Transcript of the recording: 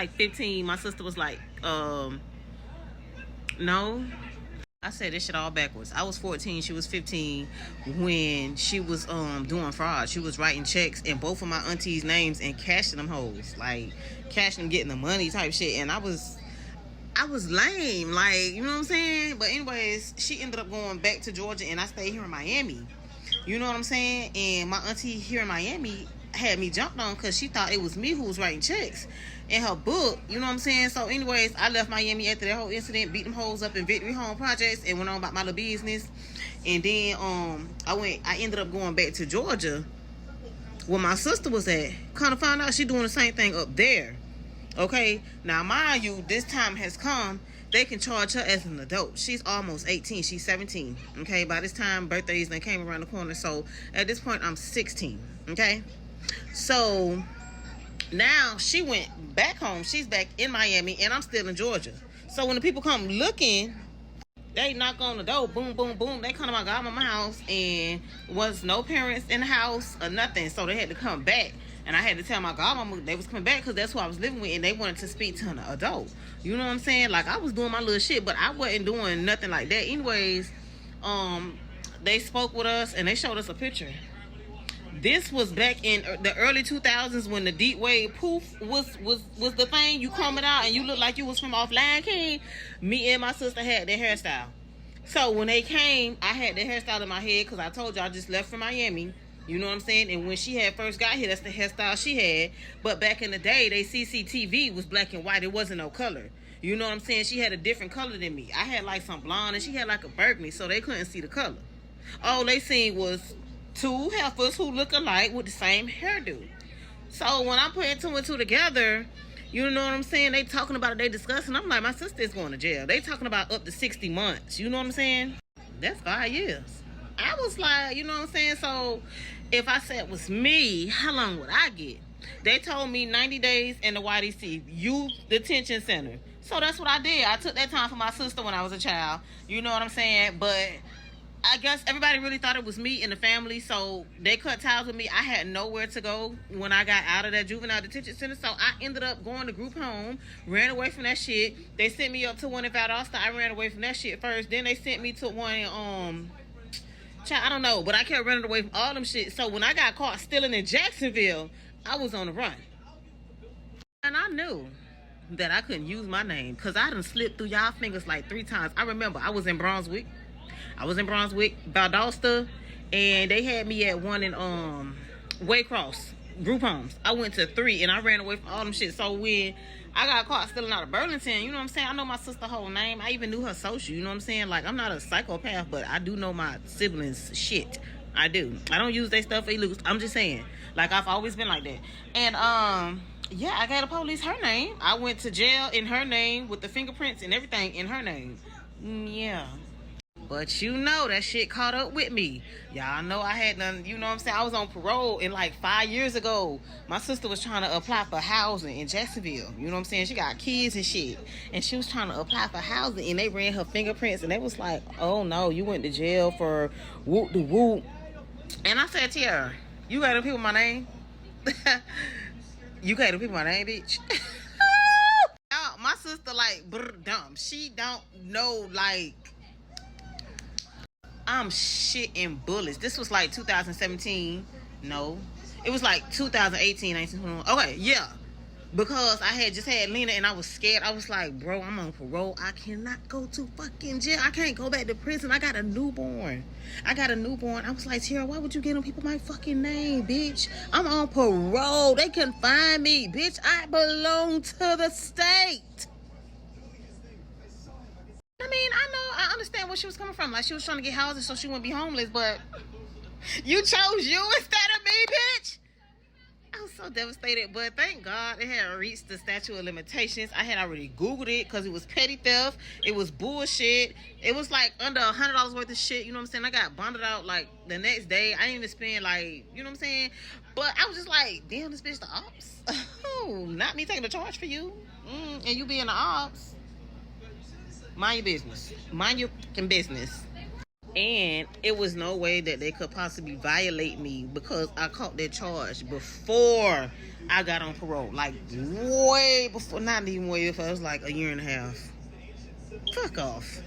like 15. My sister was like, no. I said this shit all backwards. I was 14, she was 15 when she was doing fraud. She was writing checks in both of my aunties' names and cashing them hoes. Like cashing them, getting the money type shit. And I was lame, like, you know what I'm saying? But anyways, she ended up going back to Georgia and I stayed here in Miami. You know what I'm saying? And my auntie here in Miami had me jumped on because she thought it was me who was writing checks in her book. You know what I'm saying? So anyways, I left Miami after that whole incident, beat them hoes up in Victory Home Projects and went on about my little business. And then I ended up going back to Georgia where my sister was at. Kind of found out she doing the same thing up there. Okay, now mind you, this time has come. They can charge her as an adult. She's almost 18. She's 17. Okay, by this time, birthdays they came around the corner. So at this point, I'm 16. Okay, so now she went back home. She's back in Miami, and I'm still in Georgia. So when the people come looking, they knock on the door, boom, boom, boom. They come to my godmama's house, and was no parents in the house or nothing. So they had to come back. And I had to tell my godmama they was coming back because that's who I was living with, and they wanted to speak to an adult. You know what I'm saying? Like, I was doing my little shit, but I wasn't doing nothing like that. Anyways, they spoke with us, and they showed us a picture. This was back in the early 2000s when the deep wave poof was the thing. You coming out, and you look like you was from off Lion King. Me and my sister had their hairstyle. So when they came, I had their hairstyle in my head because I told you I just left from Miami. You know what I'm saying? And when she had first got here, that's the hairstyle she had. But back in the day, they CCTV was black and white. It wasn't no color. You know what I'm saying? She had a different color than me. I had like some blonde and she had like a burgundy, so they couldn't see the color. All they seen was two heifers who look alike with the same hairdo. So when I'm putting two and two together, you know what I'm saying? They talking about it, they discussing. I'm like, my sister is going to jail. They talking about up to 60 months. You know what I'm saying? That's 5 years. I was like, you know what I'm saying? So if I said it was me, how long would I get? They told me 90 days in the YDC, Youth Detention Center. So that's what I did. I took that time for my sister when I was a child. You know what I'm saying? But I guess everybody really thought it was me in the family, so they cut ties with me. I had nowhere to go when I got out of that juvenile detention center, so I ended up going to group home, ran away from that shit. They sent me up to one in Valdosta. I ran away from that shit first. Then they sent me to one in, I don't know, but I kept running away from all them shit. So when I got caught stealing in Jacksonville, I was on the run. And I knew that I couldn't use my name because I done slipped through y'all fingers like 3 times. I remember I was in Brunswick, Valdosta, and they had me at one in Waycross group homes. I went to 3 and I ran away from all them shit. So when I got caught stealing out of Burlington, you know what I'm saying? I know my sister's whole name. I even knew her social, you know what I'm saying? Like, I'm not a psychopath, but I do know my siblings' shit. I do. I don't use their stuff illegal. I'm just saying. Like, I've always been like that. And, yeah, I got the police her name. I went to jail in her name with the fingerprints and everything in her name. Yeah. But you know that shit caught up with me. Y'all know I had none, you know what I'm saying? I was on parole in like 5 years ago. My sister was trying to apply for housing in Jacksonville. You know what I'm saying? She got kids and shit. And she was trying to apply for housing and they ran her fingerprints and they was like, oh no, you went to jail for whoop de whoop. And I said, Tiara, you got to people my name? You got to people my name, bitch? My sister like dumb. She don't know like I'm shitting bullets. This was like 2017. No. It was like 2018, 1921. Okay, yeah. Because I had just had Lena and I was scared. I was like, bro, I'm on parole. I cannot go to fucking jail. I can't go back to prison. I got a newborn. I was like, Tara, why would you get on people my fucking name, bitch? I'm on parole. They can find me, bitch. I belong to the state. I mean, I understand where she was coming from. Like, she was trying to get housing so she wouldn't be homeless, but you chose you instead of me, bitch. I was so devastated, but thank God it had reached the statute of limitations. I had already Googled it because it was petty theft. It was bullshit. It was like under $100 worth of shit, you know what I'm saying? I got bonded out like the next day. I didn't even spend like, you know what I'm saying? But I was just like, damn, this bitch the ops. Oh, not me taking the charge for you. And you being the ops. Mind your business. Mind your fucking business. And it was no way that they could possibly violate me because I caught that charge before I got on parole. Like, way before, not even way before, it was like a year and a half. Fuck off.